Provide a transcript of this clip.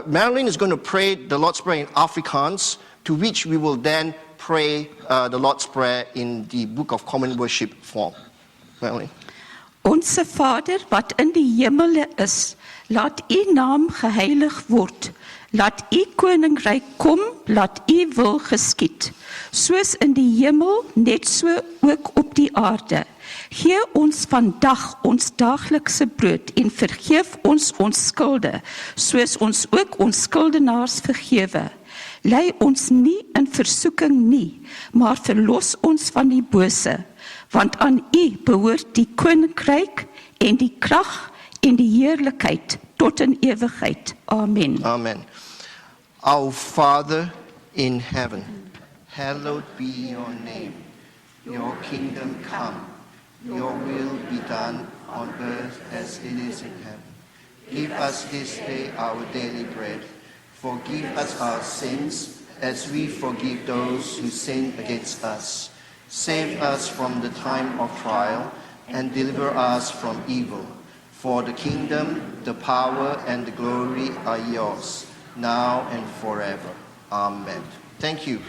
Marilyn is going to pray the Lord's Prayer in Afrikaans, to which we will then pray the Lord's Prayer in the Book of Common Worship form. Marilyn. Onse Vader wat in die hemele is, laat u naam geheilig word. Laat u koninkryk kom, laat u wil geskied. Soos in die hemel, net so ook op die aarde. Gee ons vandag ons daaglikse brood en vergeef ons ons skulde, soos ons ook ons skuldenaars vergewe. Lei ons nie in versoeking nie, maar verlos ons van die bose, want aan u behoort die koninkryk en die krag en die heerlikheid tot in ewigheid. Amen. Amen. Our Father in heaven, hallowed be your name. Your kingdom come. Your will be done on earth as it is in heaven. Give us this day our daily bread. Forgive us our sins as we forgive those who sin against us. Save us from the time of trial and deliver us from evil. For the kingdom, the power, and the glory are yours, now and forever. Amen. Thank you.